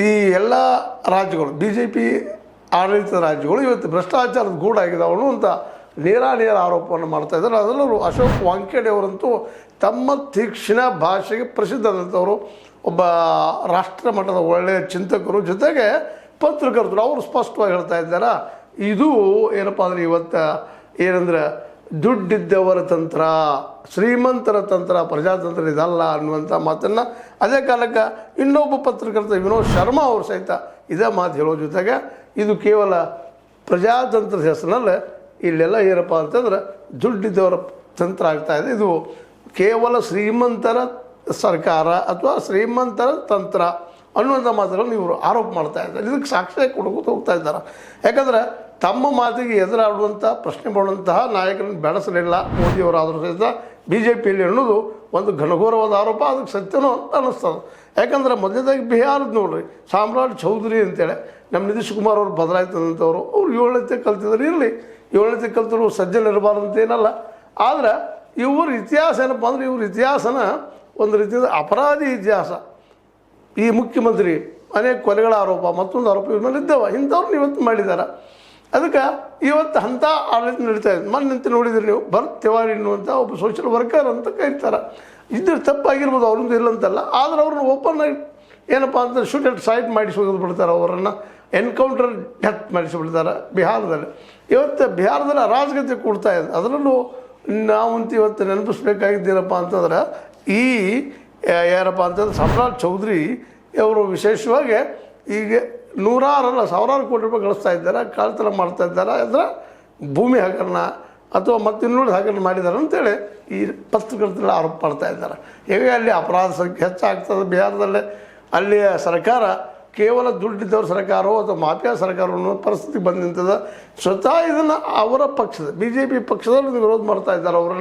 ಈ ಎಲ್ಲ ರಾಜ್ಯಗಳು BJP ಆಡಳಿತ ರಾಜ್ಯಗಳು ಇವತ್ತು ಭ್ರಷ್ಟಾಚಾರದ ಗೂಡಾಗಿದ್ದಾವೆ ಅನ್ನುವಂಥ ನೇರ ಆರೋಪವನ್ನು ಮಾಡ್ತಾ ಇದ್ದಾರೆ. ಅದರಲ್ಲೂ ಅಶೋಕ್ ವಾಂಖೇಡೆ ಅವರಂತೂ ತಮ್ಮ ತೀಕ್ಷ್ಣ ಭಾಷೆಗೆ ಪ್ರಸಿದ್ಧರಾದಂಥವರು, ಒಬ್ಬ ರಾಷ್ಟ್ರ ಮಟ್ಟದ ಒಳ್ಳೆಯ ಚಿಂತಕರು, ಜೊತೆಗೆ ಪತ್ರಕರ್ತರು. ಅವರು ಸ್ಪಷ್ಟವಾಗಿ ಹೇಳ್ತಾ ಇದ್ದಾರೆ, ಇದು ಏನಪ್ಪ ಅಂದರೆ ಇವತ್ತು ಏನಂದ್ರೆ ದುಡ್ಡಿದ್ದವರ ತಂತ್ರ, ಶ್ರೀಮಂತರ ತಂತ್ರ, ಪ್ರಜಾತಂತ್ರ ಇದಲ್ಲ ಅನ್ನುವಂಥ ಮಾತನ್ನು ಅದೇ ಕಾಲಕ್ಕೆ ಇನ್ನೊಬ್ಬ ಪತ್ರಕರ್ತ ವಿನೋದ್ ಶರ್ಮಾ ಅವರು ಸಹಿತ ಇದೇ ಮಾತು ಹೇಳೋ ಜೊತೆಗೆ ಇದು ಕೇವಲ ಪ್ರಜಾತಂತ್ರದ ಹೆಸರಿನಲ್ಲಿ ಇಲ್ಲೆಲ್ಲ ಏನಪ್ಪ ಅಂತಂದ್ರೆ ದುಡ್ಡಿದ್ದವರ ತಂತ್ರ ಆಗ್ತಾಯಿದೆ, ಇದು ಕೇವಲ ಶ್ರೀಮಂತರ ಸರ್ಕಾರ ಅಥವಾ ಶ್ರೀಮಂತರ ತಂತ್ರ ಅನ್ನುವಂಥ ಮಾತುಗಳನ್ನು ಇವರು ಆರೋಪ ಮಾಡ್ತಾ ಇದ್ದಾರೆ. ಇದಕ್ಕೆ ಸಾಕ್ಷ್ಯ ಕೊಡ್ಕೋತ ಹೋಗ್ತಾ ಇದ್ದಾರೆ. ಯಾಕಂದರೆ ತಮ್ಮ ಮಾತಿಗೆ ಎದುರಾಡುವಂಥ ಪ್ರಶ್ನೆ ಮಾಡುವಂತಹ ನಾಯಕರನ್ನು ಬೆಳೆಸಲಿಲ್ಲ ಮೋದಿಯವರಾದರೂ ಸಹಿತ BJPಯಲ್ಲಿ ಅನ್ನೋದು ಒಂದು ಘನಘೋರವಾದ ಆರೋಪ. ಅದಕ್ಕೆ ಸತ್ಯನೂ ಅಂತ ಅನ್ನಿಸ್ತದೆ. ಯಾಕಂದರೆ ಮೊದಲನೇದಾಗಿ ಬಿಹಾರದ ನೋಡ್ರಿ, ಸಾಮ್ರಾಟ್ ಚೌಧರಿ ಅಂತೇಳಿ ನಮ್ಮ ನಿತೀಶ್ ಕುಮಾರ್ ಅವರು ಬದಲಾಯ್ತದಂಥವ್ರು, ಅವ್ರು 7ನೇ ಕಲ್ತಿದ್ರು. ಇರಲಿ, 7ನೇ ಕಲ್ತರು ಸಜ್ಜನಿರಬಾರ್ದು ಅಂತೇನಲ್ಲ. ಆದರೆ ಇವ್ರ ಇತಿಹಾಸ ಏನಪ್ಪ ಅಂದರೆ ಇವ್ರ ಇತಿಹಾಸನ ಒಂದು ರೀತಿಯ ಅಪರಾಧಿ ಇತಿಹಾಸ. ಈ ಮುಖ್ಯಮಂತ್ರಿ ಅನೇಕ ಕೊಲೆಗಳ ಆರೋಪ, ಮತ್ತೊಂದು ಆರೋಪ ಇವ್ರ ಮೇಲೆ ಇದ್ದಾವೆ. ಇಂಥವ್ರನ್ನ ಇವತ್ತು ಮಾಡಿದ್ದಾರೆ. ಅದಕ್ಕೆ ಇವತ್ತು ಅಂಥ ಆಡಳಿತ ನಡೀತಾ ಇದೆ. ಮೊನ್ನೆ ನೋಡಿದ್ರಿ ನೀವು, ಭರತ್ ತಿವಾರಿ ಅನ್ನುವಂಥ ಒಬ್ಬ ಸೋಷಿಯಲ್ ವರ್ಕರ್ ಅಂತ ಕರೀತಾರೆ. ಇದ್ರ ತಪ್ಪಾಗಿರ್ಬೋದು, ಅವ್ರದ್ದು ಇಲ್ಲಂತಲ್ಲ. ಆದರೆ ಅವ್ರನ್ನ ಓಪನ್ ಆಗಿ ಏನಪ್ಪ ಅಂತ ಶೂಟ್ ಅಟ್ ಸೈಟ್ ಮಾಡಿಸಿ ಬಿಡ್ತಾರೆ, ಅವರನ್ನು ಎನ್ಕೌಂಟರ್ ಡೆತ್ ಮಾಡಿಸಿಬಿಡ್ತಾರೆ ಬಿಹಾರದಲ್ಲಿ. ಇವತ್ತು ಬಿಹಾರದಲ್ಲಿ ಅರಾಜಕತೆ ಕೊಡ್ತಾ ಇದೆ. ಅದರಲ್ಲೂ ನಾವಂತೂ ಇವತ್ತು ನೆನಪಿಸ್ಬೇಕಾಗಿದ್ದೇನಪ್ಪ ಅಂತಂದ್ರೆ ಈ ಯಾರಪ್ಪ ಅಂತಂದ್ರೆ ಸಾಮ್ರಾಟ್ ಚೌಧರಿ ಅವರು ವಿಶೇಷವಾಗಿ ಈಗ ನೂರಾರಲ್ಲ ಸಾವಿರಾರು ಕೋಟಿ ರೂಪಾಯಿ ಗಳಿಸ್ತಾ ಇದ್ದಾರೆ, ಕಳ್ಳತನ ಮಾಡ್ತಾ ಇದ್ದಾರೆ. ಅಂದರೆ ಭೂಮಿ ಹಗರಣ ಅಥವಾ ಮತ್ತು ಇನ್ನೂರು ಹಗರಣ ಮಾಡಿದ್ದಾರೆ ಅಂತೇಳಿ ಈ ಪತ್ರಕರ್ತರಲ್ಲಿ ಆರೋಪ ಮಾಡ್ತಾ ಇದ್ದಾರೆ. ಹೇಗೆ ಅಲ್ಲಿ ಅಪರಾಧ ಸಂಖ್ಯೆ ಹೆಚ್ಚಾಗ್ತದೆ ಬಿಹಾರದಲ್ಲೇ. ಅಲ್ಲಿಯ ಸರ್ಕಾರ ಕೇವಲ ದುಡ್ಡಿದ್ದವ್ರ ಸರ್ಕಾರವೋ ಅಥವಾ ಮಾಫಿಯಾ ಸರ್ಕಾರ ಅನ್ನೋ ಪರಿಸ್ಥಿತಿ ಬಂದು ನಿಂತದ. ಸ್ವತಃ ಇದನ್ನು ಅವರ ಪಕ್ಷದ BJP ಪಕ್ಷದಲ್ಲಿ ವಿರೋಧ ಮಾಡ್ತಾ ಇದ್ದಾರೆ ಅವರನ್ನು.